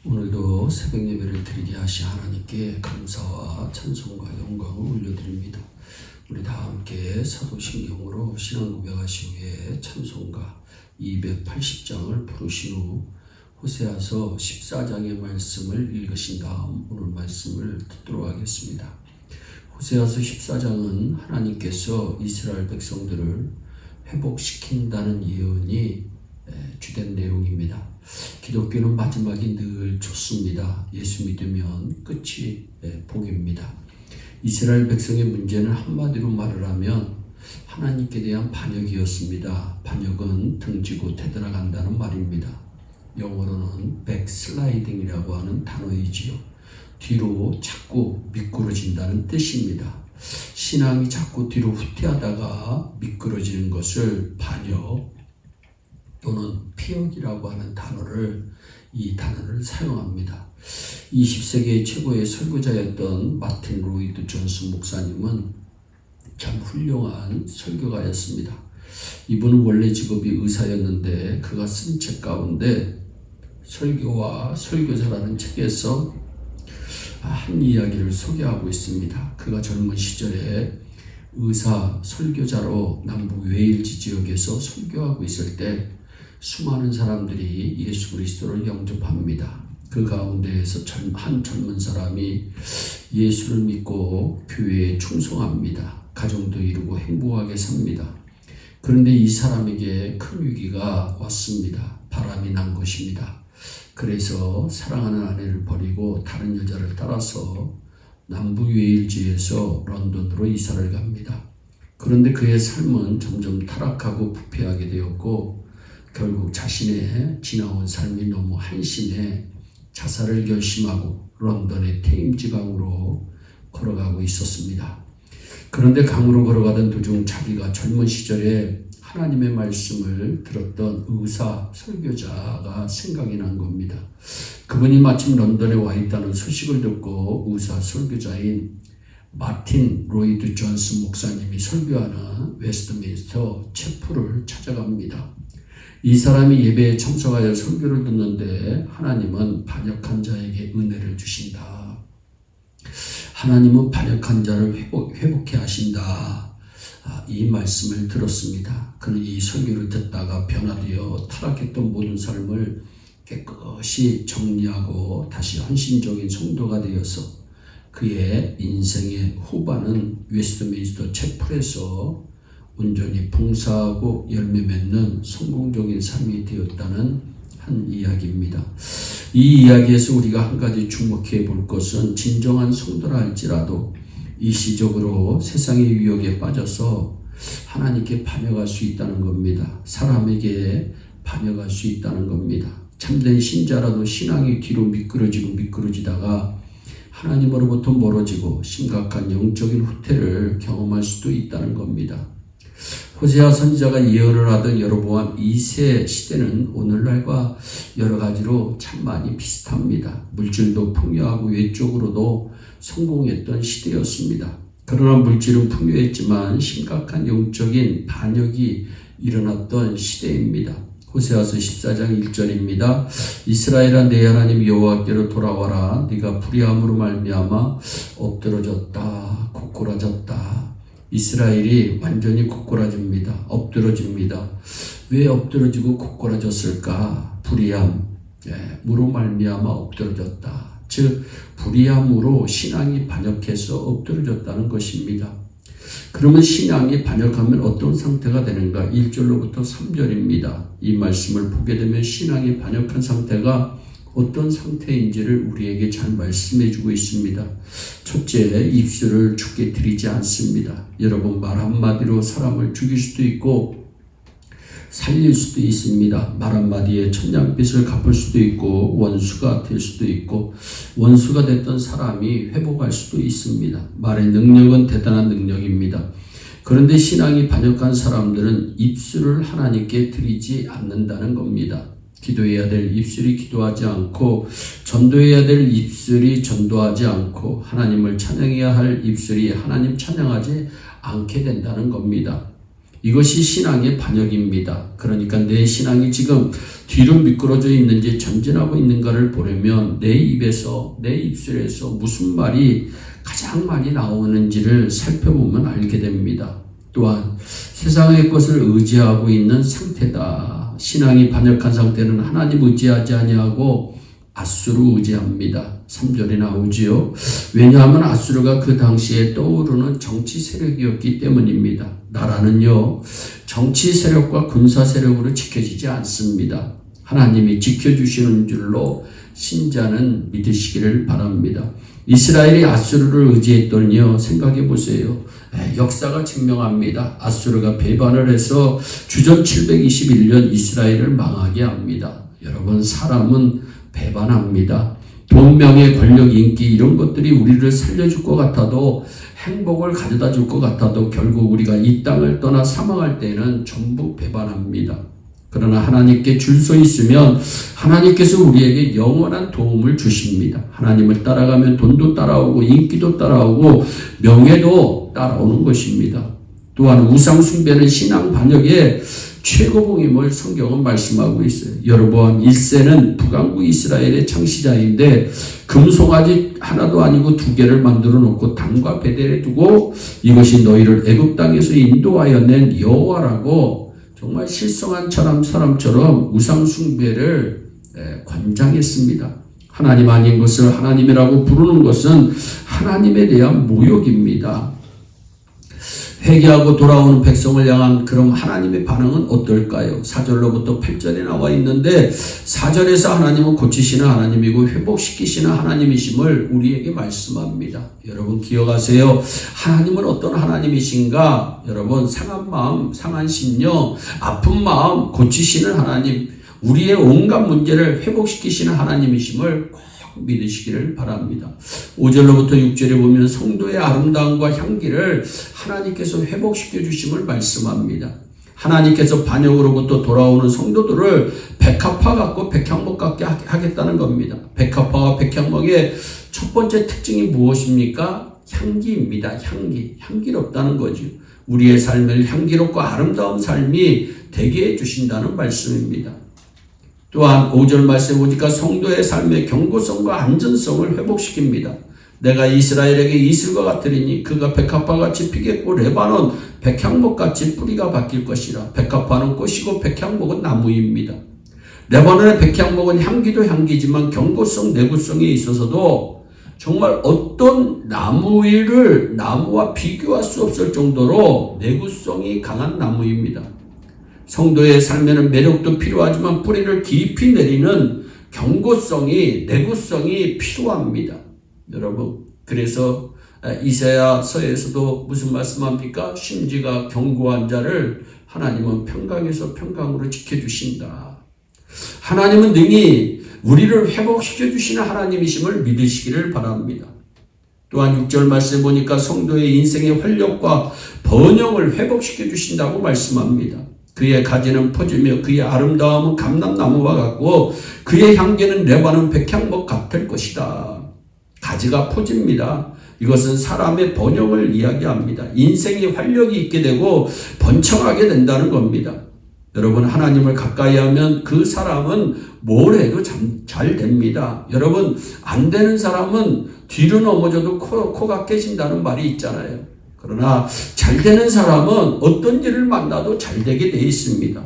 오늘도 새벽 예배를 드리게 하시 하나님께 감사와 찬송과 영광을 올려드립니다. 우리 다 함께 사도신경으로 신앙 고백하신 후에 찬송가 280장을 부르신 후 호세아서 14장의 말씀을 읽으신 다음 오늘 말씀을 듣도록 하겠습니다. 호세아서 14장은 하나님께서 이스라엘 백성들을 회복시킨다는 예언이 주된 내용입니다. 기독교는 마지막이 늘 좋습니다. 예수 믿으면 끝이 복입니다. 이스라엘 백성의 문제는 한마디로 말을 하면 하나님께 대한 반역이었습니다. 반역은 등지고 되돌아간다는 말입니다. 영어로는 backsliding이라고 하는 단어이지요. 뒤로 자꾸 미끄러진다는 뜻입니다. 신앙이 자꾸 뒤로 후퇴하다가 미끄러지는 것을 반역 또는 피역이라고 하는 이 단어를 사용합니다. 20세기의 최고의 설교자였던 마틴 로이드 존스 목사님은 참 훌륭한 설교가였습니다. 이분은 원래 직업이 의사였는데 그가 쓴 책 가운데 설교와 설교자라는 책에서 한 이야기를 소개하고 있습니다. 그가 젊은 시절에 의사 설교자로 남부 웨일즈 지역에서 설교하고 있을 때 수많은 사람들이 예수 그리스도를 영접합니다. 그 가운데에서 한 젊은 사람이 예수를 믿고 교회에 충성합니다. 가정도 이루고 행복하게 삽니다. 그런데 이 사람에게 큰 위기가 왔습니다. 바람이 난 것입니다. 그래서 사랑하는 아내를 버리고 다른 여자를 따라서 남부 웨일즈에서 런던으로 이사를 갑니다. 그런데 그의 삶은 점점 타락하고 부패하게 되었고 결국 자신의 지나온 삶이 너무 한심해 자살을 결심하고 런던의 테임즈 강으로 걸어가고 있었습니다. 그런데 강으로 걸어가던 도중 자기가 젊은 시절에 하나님의 말씀을 들었던 의사 설교자가 생각이 난 겁니다. 그분이 마침 런던에 와 있다는 소식을 듣고 의사 설교자인 마틴 로이드 존스 목사님이 설교하는 웨스트민스터 채플을 찾아갑니다. 이 사람이 예배에 참석하여 설교를 듣는데 하나님은 반역한 자에게 은혜를 주신다. 하나님은 반역한 자를 회복해 하신다. 이 말씀을 들었습니다. 그는 이 설교를 듣다가 변화되어 타락했던 모든 삶을 깨끗이 정리하고 다시 헌신적인 성도가 되어서 그의 인생의 후반은 웨스트민스터 채플에서 온전히 봉사하고 열매 맺는 성공적인 삶이 되었다는 한 이야기입니다. 이 이야기에서 우리가 한 가지 주목해 볼 것은 진정한 성도라 할지라도 일시적으로 세상의 유혹에 빠져서 하나님께 반역할 수 있다는 겁니다. 사람에게 반역할 수 있다는 겁니다. 참된 신자라도 신앙이 뒤로 미끄러지다가 하나님으로부터 멀어지고 심각한 영적인 후퇴를 경험할 수도 있다는 겁니다. 호세아 선지자가 예언을 하던 여로보암 2세 시대는 오늘날과 여러 가지로 참 많이 비슷합니다. 물질도 풍요하고 외적으로도 성공했던 시대였습니다. 그러나 물질은 풍요했지만 심각한 영적인 반역이 일어났던 시대입니다. 호세아서 14장 1절입니다. 이스라엘아 내 하나님 여호와께로 돌아와라. 네가 불의함으로 말미암아 엎드러졌다 고꾸라졌다. 이스라엘이 완전히 고꾸라집니다. 엎드러집니다. 왜 엎드러지고 고꾸라졌을까? 불의함으로 말미암아 엎드러졌다. 즉 불의함으로 신앙이 반역해서 엎드러졌다는 것입니다. 그러면 신앙이 반역하면 어떤 상태가 되는가? 1절로부터 3절입니다. 이 말씀을 보게 되면 신앙이 반역한 상태가 어떤 상태인지를 우리에게 잘 말씀해 주고 있습니다. 첫째, 입술을 죽게 드리지 않습니다. 여러분 말 한마디로 사람을 죽일 수도 있고 살릴 수도 있습니다. 말 한마디에 천냥빚을 갚을 수도 있고 원수가 될 수도 있고 원수가 됐던 사람이 회복할 수도 있습니다. 말의 능력은 대단한 능력입니다. 그런데 신앙이 반역한 사람들은 입술을 하나님께 드리지 않는다는 겁니다. 기도해야 될 입술이 기도하지 않고 전도해야 될 입술이 전도하지 않고 하나님을 찬양해야 할 입술이 하나님 찬양하지 않게 된다는 겁니다. 이것이 신앙의 반역입니다. 그러니까 내 신앙이 지금 뒤로 미끄러져 있는지 전진하고 있는가를 보려면 내 입에서, 내 입술에서 무슨 말이 가장 많이 나오는지를 살펴보면 알게 됩니다. 또한 세상의 것을 의지하고 있는 상태다. 신앙이 반역한 상태는 하나님 의지하지 아니하고 앗수르 의지합니다. 3절에 나오지요. 왜냐하면 앗수르가 그 당시에 떠오르는 정치 세력이었기 때문입니다. 나라는요, 정치 세력과 군사 세력으로 지켜지지 않습니다. 하나님이 지켜주시는 줄로 신자는 믿으시기를 바랍니다. 이스라엘이 앗수르를 의지했더니요, 생각해 보세요. 역사가 증명합니다. 앗수르가 배반을 해서 주전 721년 이스라엘을 망하게 합니다. 여러분, 사람은 배반합니다. 돈, 명예, 권력, 인기 이런 것들이 우리를 살려줄 것 같아도, 행복을 가져다 줄 것 같아도 결국 우리가 이 땅을 떠나 사망할 때는 전부 배반합니다. 그러나 하나님께 줄 서 있으면 하나님께서 우리에게 영원한 도움을 주십니다. 하나님을 따라가면 돈도 따라오고 인기도 따라오고 명예도 따라오는 것입니다. 또한 우상 숭배는 신앙 반역의 최고봉임을 성경은 말씀하고 있어요. 여러분, 1세는 북왕국 이스라엘의 창시자인데 금송아지 하나도 아니고 2개를 만들어 놓고 단과 베델에 두고 이것이 너희를 애굽 땅에서 인도하여 낸 여호와라고 정말 실성한 사람처럼 우상 숭배를 권장했습니다. 하나님 아닌 것을 하나님이라고 부르는 것은 하나님에 대한 모욕입니다. 회개하고 돌아오는 백성을 향한 그럼 하나님의 반응은 어떨까요? 4절로부터 8절에 나와 있는데 4절에서 하나님은 고치시는 하나님이고 회복시키시는 하나님이심을 우리에게 말씀합니다. 여러분 기억하세요. 하나님은 어떤 하나님이신가? 여러분, 상한 마음, 상한 심령, 아픈 마음 고치시는 하나님, 우리의 온갖 문제를 회복시키시는 하나님이심을 꼭 믿으시기를 바랍니다. 5절로부터 6절에 보면 성도의 아름다움과 향기를 하나님께서 회복시켜 주심을 말씀합니다. 하나님께서 반역으로부터 돌아오는 성도들을 백합화 같고 백향목 같게 하겠다는 겁니다. 백합화와 백향목의 첫 번째 특징이 무엇입니까? 향기입니다. 향기롭다는 거죠. 우리의 삶을 향기롭고 아름다운 삶이 되게 해주신다는 말씀입니다. 또한 5절 말씀에 보니까 성도의 삶의 경고성과 안전성을 회복시킵니다. 내가 이스라엘에게 이슬과 같으리니 그가 백합화같이 피겠고 레바논 백향목같이 뿌리가 바뀔 것이라. 백합화는 꽃이고 백향목은 나무입니다. 레바논의 백향목은 향기도 향기지만 경고성, 내구성에 있어서도 정말 어떤 나무와 비교할 수 없을 정도로 내구성이 강한 나무입니다. 성도의 삶에는 매력도 필요하지만 뿌리를 깊이 내리는 경고성이, 내구성이 필요합니다. 여러분, 그래서 이사야서에서도 무슨 말씀합니까? 심지가 견고한 자를 하나님은 평강에서 평강으로 지켜주신다. 하나님은 능히 우리를 회복시켜 주시는 하나님이심을 믿으시기를 바랍니다. 또한 6절 말씀에 보니까 성도의 인생의 활력과 번영을 회복시켜 주신다고 말씀합니다. 그의 가지는 퍼지며 그의 아름다움은 감람나무와 같고 그의 향기는 레바논 백향목 같을 것이다. 가지가 퍼집니다. 이것은 사람의 번영을 이야기합니다. 인생이 활력이 있게 되고 번창하게 된다는 겁니다. 여러분, 하나님을 가까이 하면 그 사람은 뭘 해도 잘 됩니다. 여러분, 안 되는 사람은 뒤로 넘어져도 코가 깨진다는 말이 있잖아요. 그러나 잘 되는 사람은 어떤 일을 만나도 잘 되게 되어 있습니다.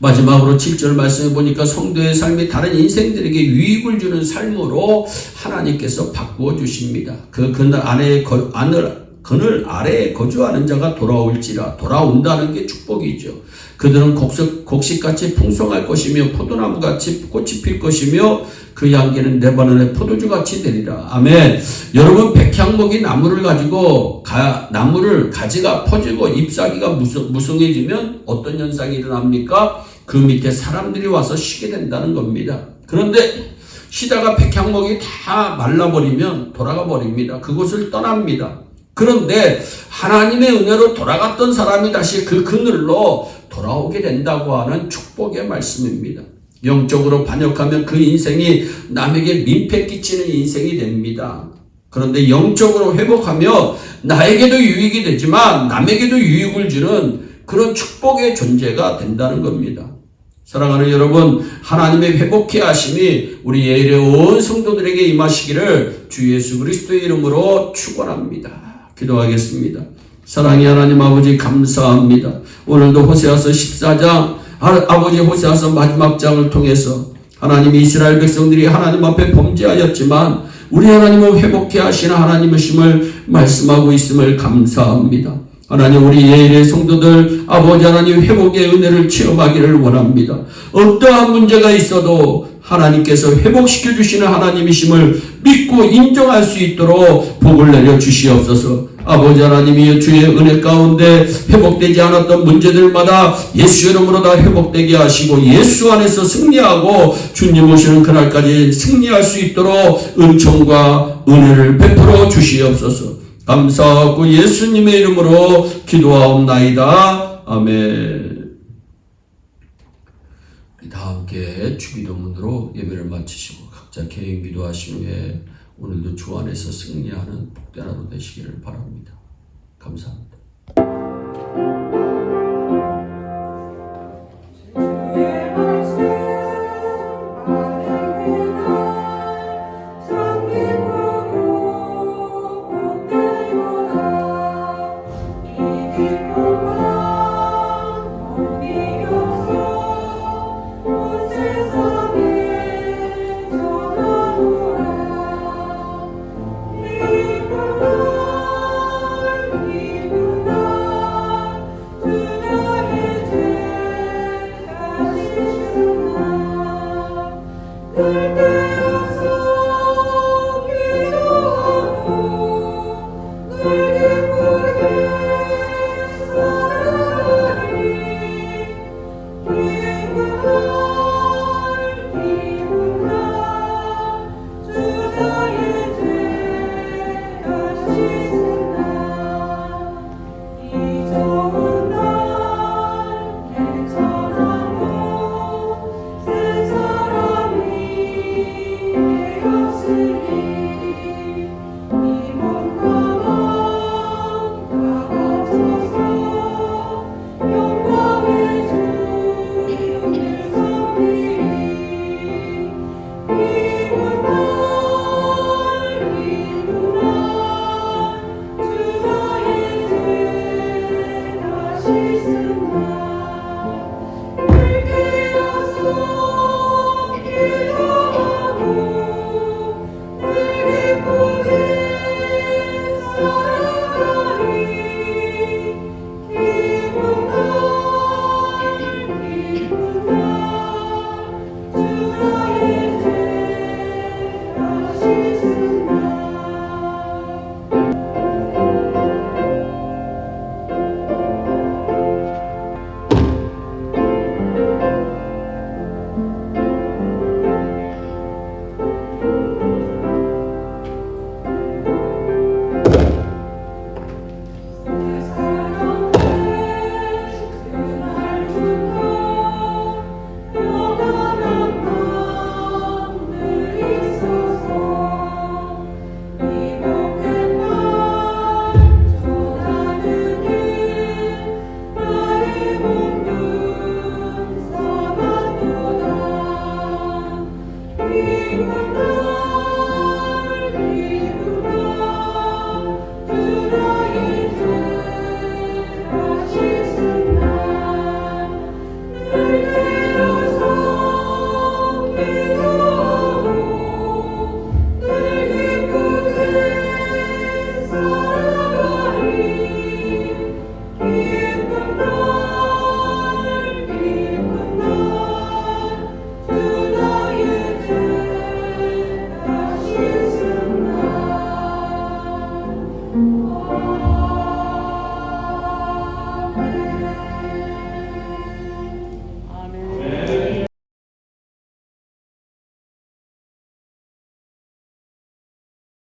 마지막으로 7절 말씀해 보니까 성도의 삶이 다른 인생들에게 유익을 주는 삶으로 하나님께서 바꾸어 주십니다. 그 그늘 아래에 거주하는 자가 돌아올지라. 돌아온다는 게 축복이죠. 그들은 곡식같이 풍성할 것이며 포도나무같이 꽃이 필 것이며 그 향기는 레바논의 포도주같이 되리라. 아멘. 여러분, 백향목이 나무를 가지고 나무를 가지가 퍼지고 잎사귀가 무성해지면 어떤 현상이 일어납니까? 그 밑에 사람들이 와서 쉬게 된다는 겁니다. 그런데 쉬다가 백향목이 다 말라버리면 돌아가 버립니다. 그곳을 떠납니다. 그런데 하나님의 은혜로 돌아갔던 사람이 다시 그 그늘로 돌아오게 된다고 하는 축복의 말씀입니다. 영적으로 반역하면 그 인생이 남에게 민폐 끼치는 인생이 됩니다. 그런데 영적으로 회복하며 나에게도 유익이 되지만 남에게도 유익을 주는 그런 축복의 존재가 된다는 겁니다. 사랑하는 여러분, 하나님의 회복케 하심이 우리 예일의 온 성도들에게 임하시기를 주 예수 그리스도의 이름으로 축원합니다. 기도하겠습니다. 사랑의 하나님 아버지 감사합니다. 오늘도 호세아서 14장 아버지 호세아서 마지막 장을 통해서 하나님 이스라엘 백성들이 하나님 앞에 범죄하였지만 우리 하나님은 회복케 하시는 하나님이심을 말씀하고 있음을 감사합니다. 하나님 우리 예일의 성도들 아버지 하나님 회복의 은혜를 체험하기를 원합니다. 어떠한 문제가 있어도 하나님께서 회복시켜 주시는 하나님이심을 믿고 인정할 수 있도록 복을 내려 주시옵소서. 아버지 하나님이 주의 은혜 가운데 회복되지 않았던 문제들마다 예수 이름으로 다 회복되게 하시고 예수 안에서 승리하고 주님 오시는 그날까지 승리할 수 있도록 은총과 은혜를 베풀어 주시옵소서. 감사하고 예수님의 이름으로 기도하옵나이다. 아멘. 다 함께 주기도문으로 예배를 마치시고 각자 개인 기도하신 후에 오늘도 주 안에서 승리하는 복된 하루 되시기를 바랍니다. 감사합니다.